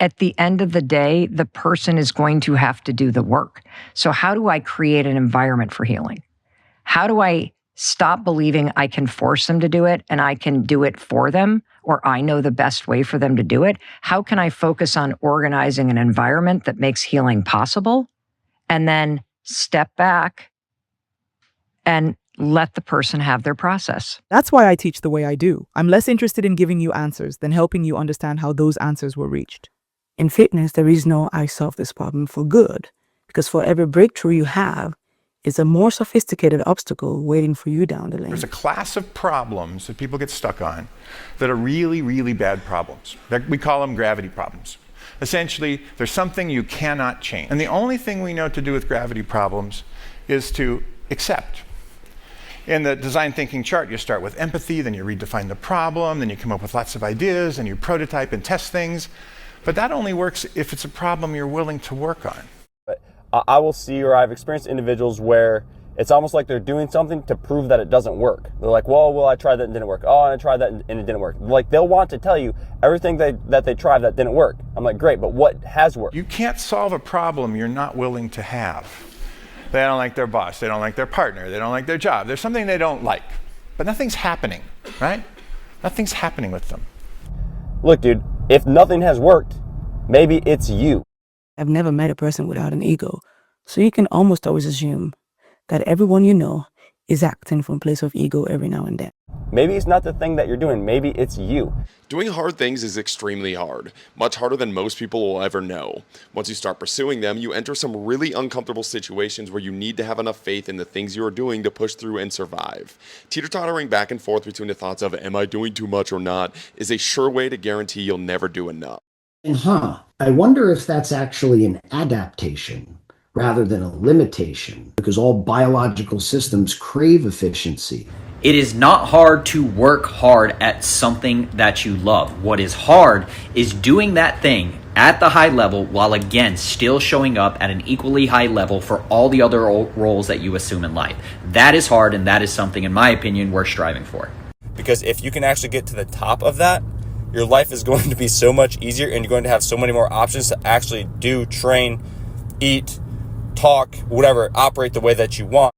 at the end of the day, the person is going to have to do the work. So how do I create an environment for healing? How do I stop believing I can force them to do it and I can do it for them, or I know the best way for them to do it? How can I focus on organizing an environment that makes healing possible, and then step back and let the person have their process? That's why I teach the way I do. I'm less interested in giving you answers than helping you understand how those answers were reached. In fitness, there is no "I solved this problem for good," because for every breakthrough you have is a more sophisticated obstacle waiting for you down the lane. There's a class of problems that people get stuck on that are really, really bad problems. We call them gravity problems. Essentially, there's something you cannot change. And the only thing we know to do with gravity problems is to accept. In the design thinking chart, you start with empathy, then you redefine the problem, then you come up with lots of ideas, and you prototype and test things. But that only works if it's a problem you're willing to work on. I will see, or I've experienced individuals where it's almost like they're doing something to prove that it doesn't work. They're like, well, I tried that and it didn't work. Oh, and I tried that and it didn't work. Like, they'll want to tell you everything that they tried that didn't work. I'm like, great, but what has worked? You can't solve a problem you're not willing to have. They don't like their boss, they don't like their partner, they don't like their job. There's something they don't like, but nothing's happening, right? Nothing's happening with them. Look, dude, if nothing has worked, maybe it's you. I've never met a person without an ego, so you can almost always assume that everyone you know is acting from a place of ego every now and then. Maybe it's not the thing that you're doing, maybe it's you. Doing hard things is extremely hard, much harder than most people will ever know. Once you start pursuing them, you enter some really uncomfortable situations where you need to have enough faith in the things you are doing to push through and survive. Teeter-tottering back and forth between the thoughts of, am I doing too much or not, is a sure way to guarantee you'll never do enough. And I wonder if that's actually an adaptation rather than a limitation, because all biological systems crave efficiency. It is not hard to work hard at something that you love. What is hard is doing that thing at the high level while, again, still showing up at an equally high level for all the other roles that you assume in life. That is hard, and that is something, in my opinion, worth striving for. Because if you can actually get to the top of that, your life is going to be so much easier, and you're going to have so many more options to actually do, train, eat, talk, whatever, operate the way that you want.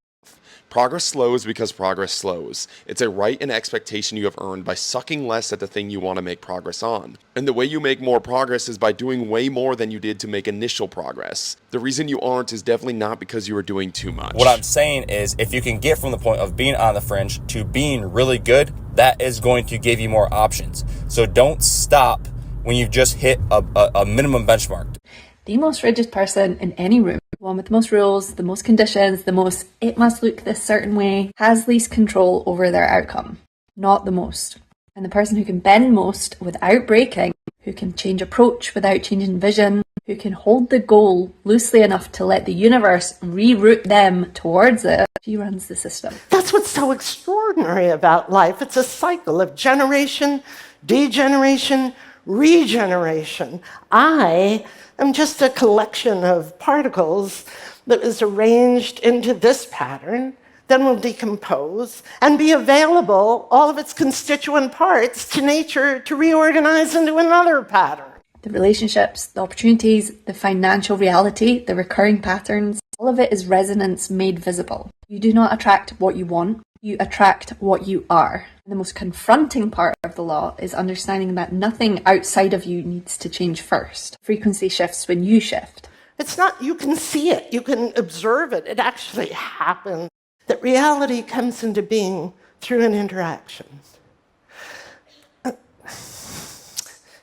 Progress slows because progress slows. It's a right and expectation you have earned by sucking less at the thing you want to make progress on. And the way you make more progress is by doing way more than you did to make initial progress. The reason you aren't is definitely not because you are doing too much. What I'm saying is, if you can get from the point of being on the fringe to being really good, that is going to give you more options. So don't stop when you've just hit a minimum benchmark. The most rigid person in any room, the one with the most rules, the most conditions, the most it must look this certain way, has least control over their outcome, not the most. And the person who can bend most without breaking, who can change approach without changing vision, who can hold the goal loosely enough to let the universe reroute them towards it, she runs the system. That's what's so extraordinary about life. It's a cycle of generation, degeneration, regeneration. I am just a collection of particles that is arranged into this pattern, then will decompose and be available, all of its constituent parts, to nature to reorganize into another pattern. The relationships, the opportunities, the financial reality, the recurring patterns, all of it is resonance made visible. You do not attract what you want, you attract what you are. And the most confronting part of the law is understanding that nothing outside of you needs to change first. Frequency shifts when you shift. It's not, you can see it, you can observe it, it actually happens. That reality comes into being through an interaction.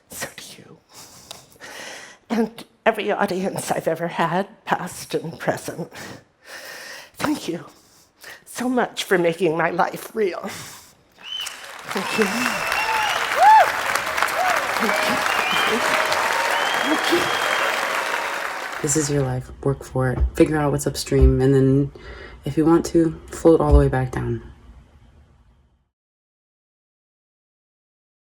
So do you. And every audience I've ever had, past and present. Thank you so much for making my life real. Thank you. Thank you. This is your life. Work for it. Figure out what's upstream, and then if you want to, float all the way back down.